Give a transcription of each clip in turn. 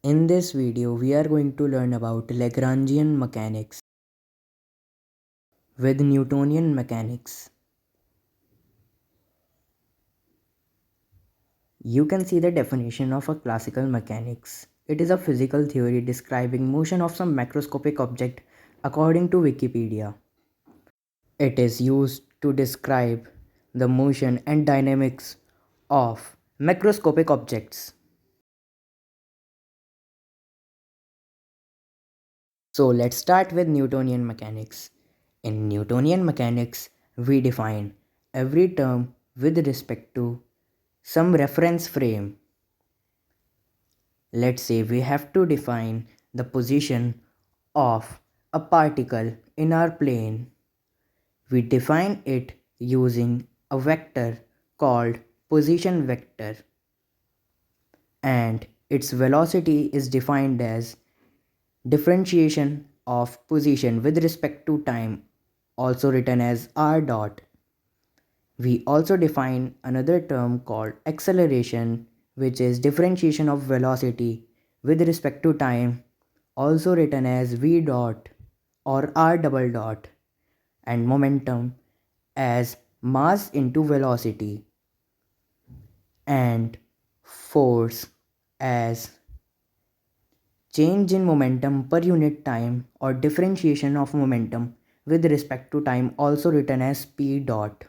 In this video, we are going to learn about Lagrangian mechanics with Newtonian mechanics. You can see the definition of a classical mechanics. It is a physical theory describing motion of some macroscopic object according to Wikipedia. It is used to describe the motion and dynamics of macroscopic objects. So let's start with Newtonian mechanics. In Newtonian mechanics, we define every term with respect to some reference frame. Let's say we have to define the position of a particle in our plane. We define it using a vector called position vector, and its velocity is defined as differentiation of position with respect to time, also written as r dot. We also define another term called acceleration, which is differentiation of velocity with respect to time, also written as v dot or r double dot, and momentum as mass into velocity, and force as change in momentum per unit time or differentiation of momentum with respect to time, also written as p dot.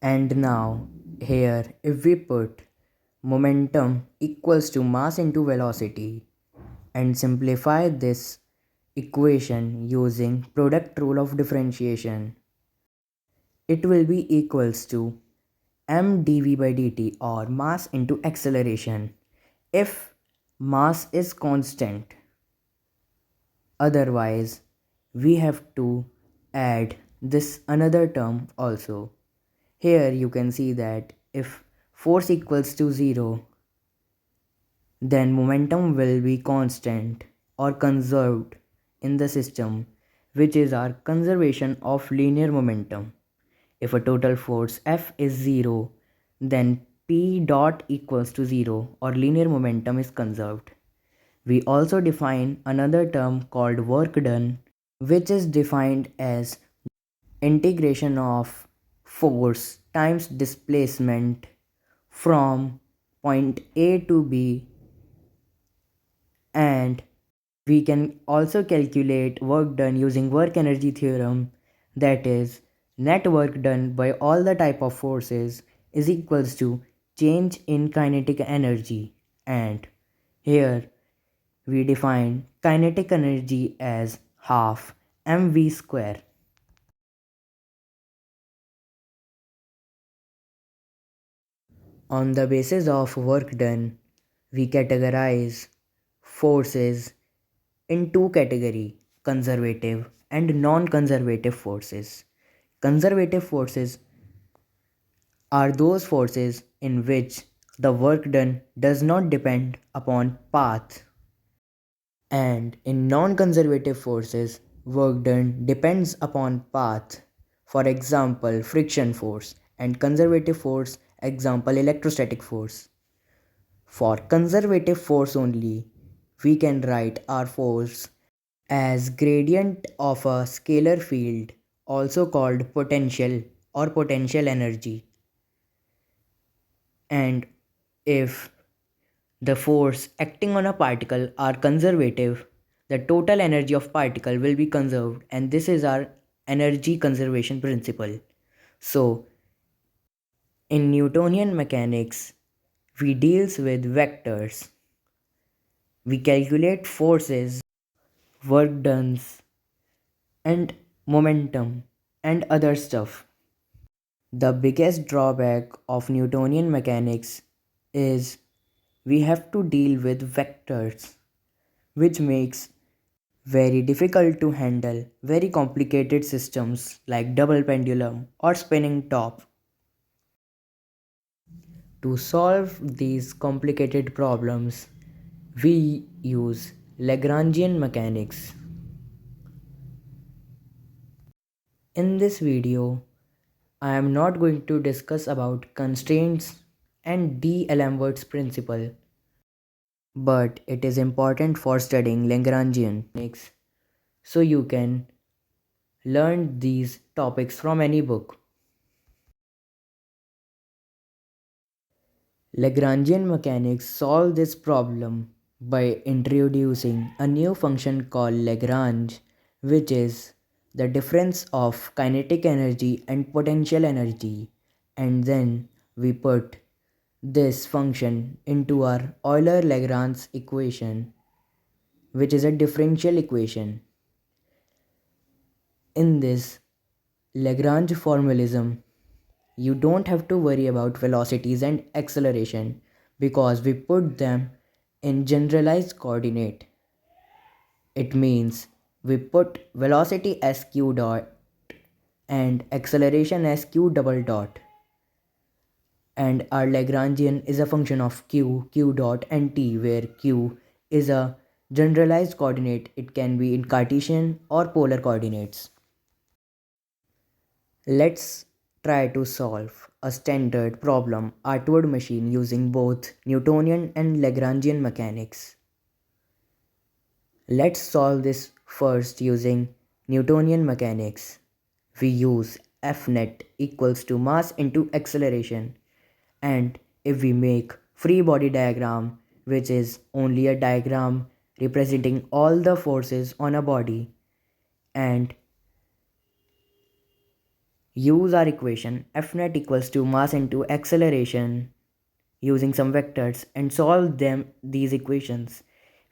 And now here if we put momentum equals to mass into velocity and simplify this equation using product rule of differentiation, it will be equals to m dv by dt or mass into acceleration if mass is constant. Otherwise we have to add this another term also. Here you can see that if force equals to 0, then momentum will be constant or conserved in the system, which is our conservation of linear momentum. If a total force F is 0, then P dot equals to 0 or linear momentum is conserved. We also define another term called work done, which is defined as integration of force times displacement from point A to B, and we can also calculate work done using work energy theorem, that is net work done by all the type of forces is equals to change in kinetic energy, and here we define kinetic energy as half mv square. On the basis of work done, we categorize forces in two categories: conservative and non-conservative forces. Conservative forces are those forces in which the work done does not depend upon path, and in non-conservative forces, work done depends upon path. For example, friction force, and conservative force, example electrostatic force. For conservative force only, we can write our force as gradient of a scalar field, also called potential or potential energy. And if the force acting on a particle are conservative, the total energy of particle will be conserved, and this is our energy conservation principle. So in Newtonian mechanics, we deals with vectors. We calculate forces, work done, and momentum and other stuff. The biggest drawback of Newtonian mechanics is we have to deal with vectors, which makes very difficult to handle very complicated systems like double pendulum or spinning top. To solve these complicated problems, we use Lagrangian mechanics. In this video, I am not going to discuss about constraints and D'Alembert's principle, but it is important for studying Lagrangian mechanics, so you can learn these topics from any book. Lagrangian mechanics solve this problem by introducing a new function called Lagrange, which is the difference of kinetic energy and potential energy, and then we put this function into our Euler Lagrange equation, which is a differential equation. In this Lagrange formalism, you don't have to worry about velocities and acceleration because we put them in generalized coordinate. It means we put velocity as q dot and acceleration as q double dot, and our Lagrangian is a function of q dot and t, where q is a generalized coordinate. It can be in Cartesian or polar coordinates. Let's try to solve a standard problem Atwood machine using both Newtonian and Lagrangian mechanics. Let's solve this first using Newtonian mechanics. We use F net equals to mass into acceleration, and if we make free body diagram, which is only a diagram representing all the forces on a body, and use our equation F net equals to mass into acceleration using some vectors and solve these equations,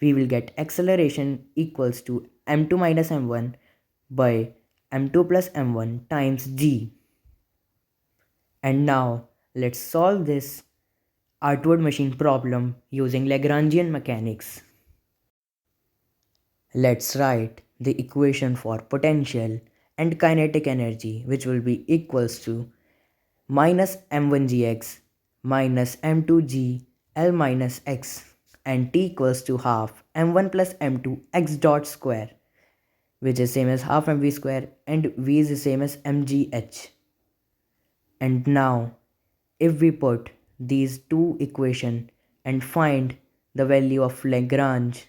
we will get acceleration equals to m2 minus m1 by m2 plus m1 times g. And now let's solve this Atwood machine problem using Lagrangian mechanics. Let's write the equation for potential and kinetic energy, which will be equals to minus m1gx minus m2g L minus x, and t equals to half m1 plus m2 x dot square, which is same as half mv square, and v is the same as mgh. And now if we put these two equations and find the value of Lagrange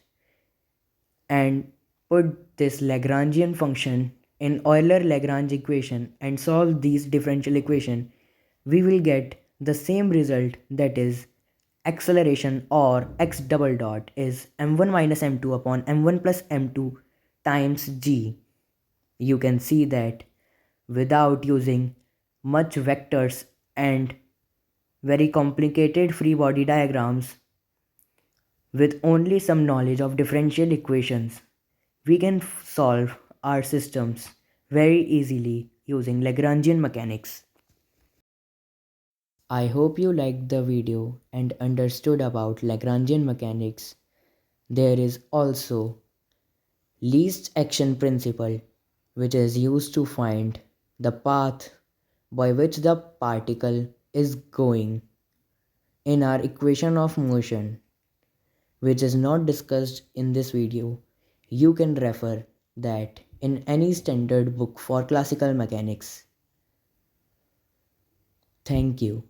and put this Lagrangian function in Euler Lagrange equation and solve these differential equation, we will get the same result, that is acceleration or x double dot is m1 minus m2 upon m1 plus m2 times g. You can see that without using much vectors and very complicated free body diagrams, with only some knowledge of differential equations, we can solve our systems very easily using Lagrangian mechanics. I hope you liked the video and understood about Lagrangian mechanics. There is also least action principle, which is used to find the path by which the particle is going in our equation of motion, which is not discussed in this video. You can refer that in any standard book for classical mechanics. Thank you.